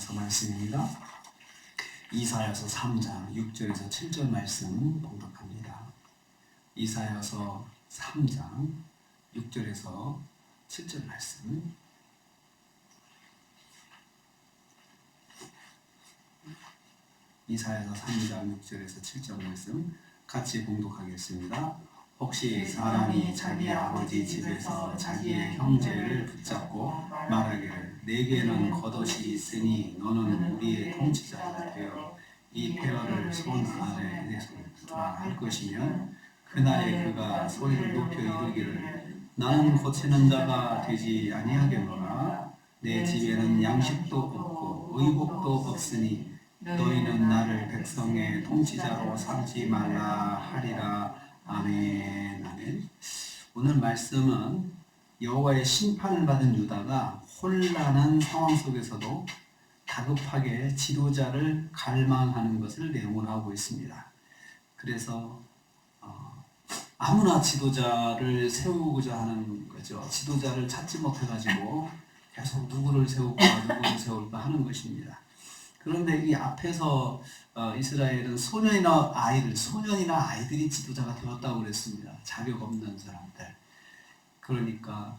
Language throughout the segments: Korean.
이사야서 말씀입니다. 이사야서 3장 6절에서 7절 말씀 봉독합니다. 이사야서 3장 6절에서 7절 말씀. 이사야서 3장 6절에서 7절 말씀 같이 봉독하겠습니다. 혹시 사람이 자기 아버지 집에서 자기의 형제를 붙잡고 말하기를 내게는 겉옷이 있으니 너는 우리의 통치자가 되어 이 폐허를 손 아래 두라 할 것이면 그날에 그가 소리를 높여 이르기를 나는 고치는 자가 되지 아니하겠노라. 내 집에는 양식도 없고 의복도 없으니 너희는 나를 백성의 통치자로 삼지 말라 하리라. 아멘. 아멘. 오늘 말씀은 여호와의 심판을 받은 유다가 혼란한 상황 속에서도 다급하게 지도자를 갈망하는 것을 내용으로 하고 있습니다. 그래서 아무나 지도자를 세우고자 하는 거죠. 지도자를 찾지 못해가지고 계속 누구를 세울까 하는 것입니다. 그런데 이 앞에서 이스라엘은 소년이나 아이들이 지도자가 되었다고 그랬습니다. 자격 없는 사람들. 그러니까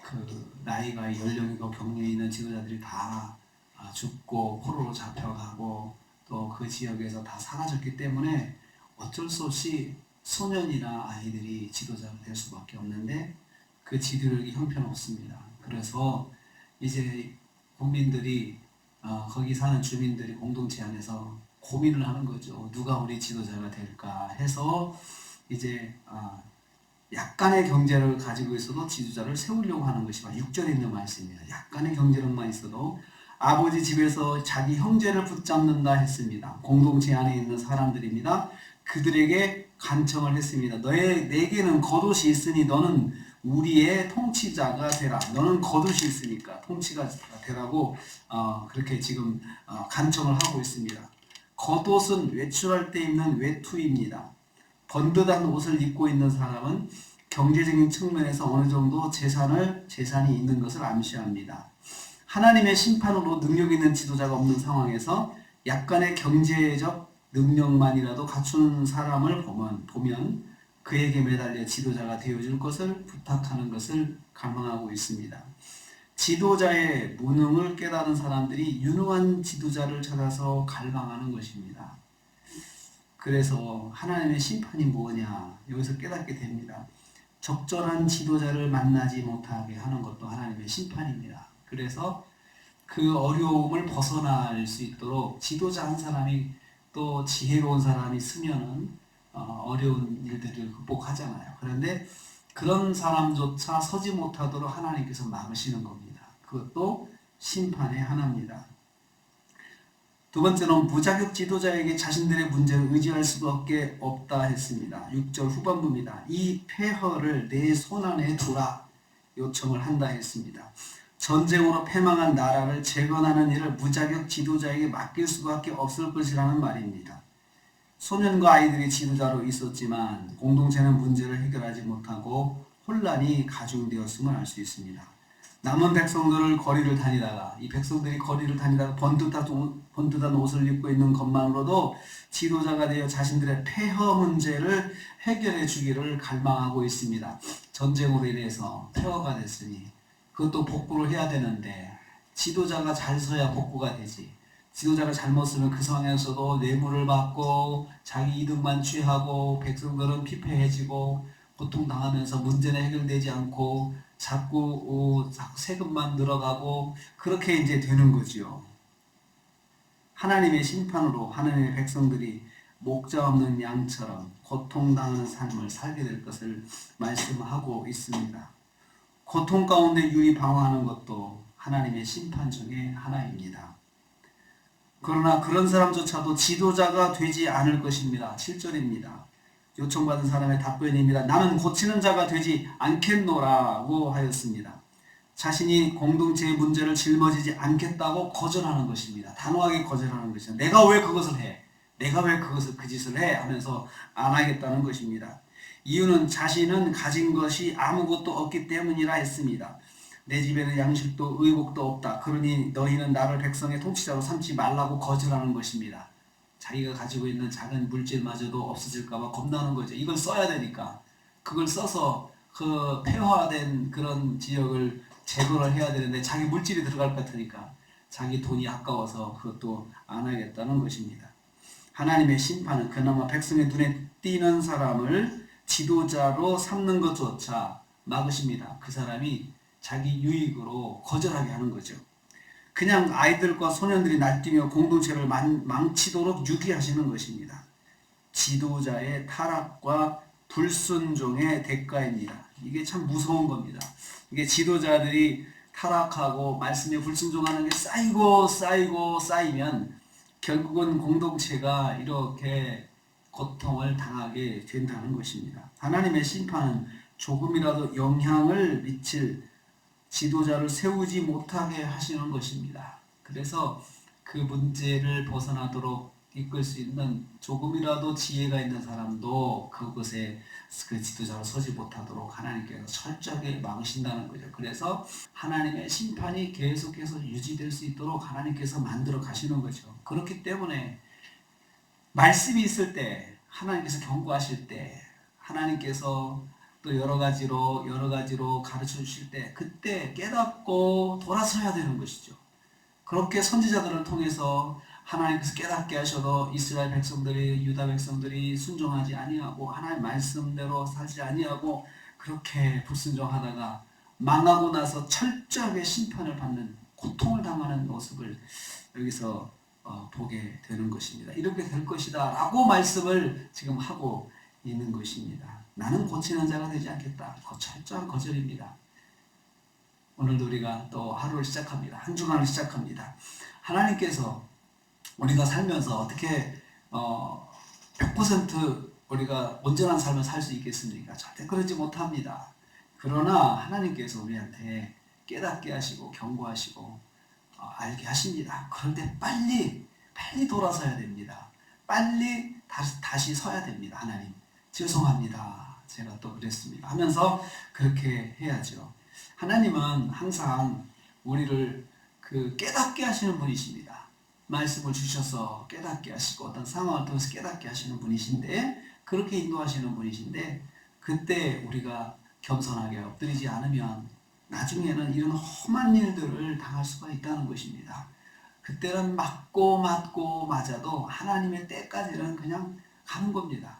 그 나이가 연령이고 경륜이 있는 지도자들이 다 죽고 포로로 잡혀가고 또 그 지역에서 다 사라졌기 때문에 어쩔 수 없이 소년이나 아이들이 지도자가 될 수밖에 없는데 그 지도력이 형편없습니다. 그래서 이제 국민들이 거기 사는 주민들이 공동체 안에서 고민을 하는 거죠. 누가 우리 지도자가 될까 해서 이제 약간의 경제를 가지고 있어도 지도자를 세우려고 하는 것이 6절에 있는 말씀입니다. 약간의 경제력만 있어도 아버지 집에서 자기 형제를 붙잡는다 했습니다. 공동체 안에 있는 사람들입니다. 그들에게 간청을 했습니다. 내게는 겉옷이 있으니 너는 우리의 통치자가 되라. 너는 겉옷이 있으니까 통치가 되라고 그렇게 지금 간청을 하고 있습니다. 겉옷은 외출할 때 입는 외투입니다. 번듯한 옷을 입고 있는 사람은 경제적인 측면에서 어느 정도 재산이 있는 것을 암시합니다. 하나님의 심판으로 능력 있는 지도자가 없는 상황에서 약간의 경제적 능력만이라도 갖춘 사람을 보면 그에게 매달려 지도자가 되어줄 것을 부탁하는 것을 갈망하고 있습니다. 지도자의 무능을 깨달은 사람들이 유능한 지도자를 찾아서 갈망하는 것입니다. 그래서 하나님의 심판이 뭐냐 여기서 깨닫게 됩니다. 적절한 지도자를 만나지 못하게 하는 것도 하나님의 심판입니다. 그래서 그 어려움을 벗어날 수 있도록 지도자 한 사람이 또 지혜로운 사람이 있으면은 어려운 일들을 극복하잖아요. 그런데 그런 사람조차 서지 못하도록 하나님께서 막으시는 겁니다. 그것도 심판의 하나입니다. 두 번째는 무자격 지도자에게 자신들의 문제를 의지할 수밖에 없다 했습니다. 6절 후반부입니다. 이 폐허를 내 손안에 두라 요청을 한다 했습니다. 전쟁으로 패망한 나라를 재건하는 일을 무자격 지도자에게 맡길 수밖에 없을 것이라는 말입니다. 소년과 아이들이 지도자로 있었지만 공동체는 문제를 해결하지 못하고 혼란이 가중되었음을 알 수 있습니다. 남은 백성들을 거리를 다니다가 이 백성들이 거리를 다니다가 번듯한 옷을 입고 있는 것만으로도 지도자가 되어 자신들의 폐허 문제를 해결해 주기를 갈망하고 있습니다. 전쟁으로 인해서 폐허가 됐으니 그것도 복구를 해야 되는데 지도자가 잘 서야 복구가 되지. 지도자가 잘못 쓰면 그 상황에서도 뇌물을 받고 자기 이득만 취하고 백성들은 피폐해지고 고통당하면서 문제는 해결되지 않고 자꾸 세금만 늘어가고 그렇게 이제 되는 거죠. 하나님의 심판으로 하나님의 백성들이 목자 없는 양처럼 고통당하는 삶을 살게 될 것을 말씀하고 있습니다. 고통 가운데 유리 방황하는 것도 하나님의 심판 중에 하나입니다. 그러나 그런 사람조차도 지도자가 되지 않을 것입니다. 7절입니다. 요청받은 사람의 답변입니다. 나는 고치는 자가 되지 않겠노라고 하였습니다. 자신이 공동체의 문제를 짊어지지 않겠다고 거절하는 것입니다. 단호하게 거절하는 것입니다. 내가 왜 그것을 해? 내가 왜 그 짓을 해? 하면서 안 하겠다는 것입니다. 이유는 자신은 가진 것이 아무것도 없기 때문이라 했습니다. 내 집에는 양식도 의복도 없다. 그러니 너희는 나를 백성의 통치자로 삼지 말라고 거절하는 것입니다. 자기가 가지고 있는 작은 물질마저도 없어질까봐 겁나는 거죠. 이걸 써야 되니까. 그걸 써서 그 폐허된 그런 지역을 재건을 해야 되는데 자기 물질이 들어갈 것 같으니까 자기 돈이 아까워서 그것도 안 하겠다는 것입니다. 하나님의 심판은 그나마 백성의 눈에 띄는 사람을 지도자로 삼는 것조차 막으십니다. 그 사람이 자기 유익으로 거절하게 하는 거죠. 그냥 아이들과 소년들이 날뛰며 공동체를 망치도록 유기하시는 것입니다. 지도자의 타락과 불순종의 대가입니다. 이게 참 무서운 겁니다. 이게 지도자들이 타락하고 말씀에 불순종하는 게 쌓이면 결국은 공동체가 이렇게 고통을 당하게 된다는 것입니다. 하나님의 심판은 조금이라도 영향을 미칠 지도자를 세우지 못하게 하시는 것입니다. 그래서 그 문제를 벗어나도록 이끌 수 있는 조금이라도 지혜가 있는 사람도 그곳에 그 지도자로 서지 못하도록 하나님께서 철저하게 막으신다는 거죠. 그래서 하나님의 심판이 계속해서 유지될 수 있도록 하나님께서 만들어 가시는 거죠. 그렇기 때문에 말씀이 있을 때, 하나님께서 경고하실 때, 하나님께서 또 여러 가지로 가르쳐 주실 때 그때 깨닫고 돌아서야 되는 것이죠. 그렇게 선지자들을 통해서 하나님께서 깨닫게 하셔도 이스라엘 백성들이, 유다 백성들이 순종하지 아니하고 하나님 말씀대로 살지 아니하고 그렇게 불순종하다가 망하고 나서 철저하게 심판을 받는, 고통을 당하는 모습을 여기서 보게 되는 것입니다. 이렇게 될 것이다 라고 말씀을 지금 하고 있는 것입니다. 나는 고치는 자가 되지 않겠다. 철저한 거절입니다. 오늘도 우리가 또 하루를 시작합니다. 한 주간을 시작합니다. 하나님께서 우리가 살면서 어떻게 100% 우리가 온전한 삶을 살 수 있겠습니까? 절대 그러지 못합니다. 그러나 하나님께서 우리한테 깨닫게 하시고 경고하시고 알게 하십니다. 그런데 빨리 돌아서야 됩니다. 빨리 다시 서야 됩니다. 하나님 죄송합니다. 제가 또 그랬습니다. 하면서 그렇게 해야죠. 하나님은 항상 우리를 깨닫게 하시는 분이십니다. 말씀을 주셔서 깨닫게 하시고 어떤 상황을 통해서 깨닫게 하시는 분이신데, 그렇게 인도하시는 분이신데, 그때 우리가 겸손하게 엎드리지 않으면 나중에는 이런 험한 일들을 당할 수가 있다는 것입니다. 그때는 맞고 맞아도 하나님의 때까지는 그냥 가는 겁니다.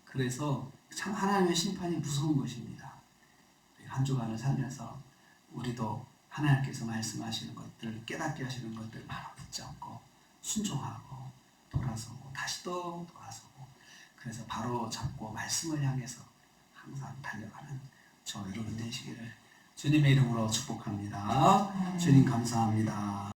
그래서 참 하나님의 심판이 무서운 것입니다. 한 주간을 살면서 우리도 하나님께서 말씀하시는 것들, 깨닫게 하시는 것들 바로 붙잡고 순종하고 돌아서고 다시 또 돌아서고, 그래서 바로 잡고 말씀을 향해서 항상 달려가는 저 여러분 되시기를 주님의 이름으로 축복합니다. 주님 감사합니다.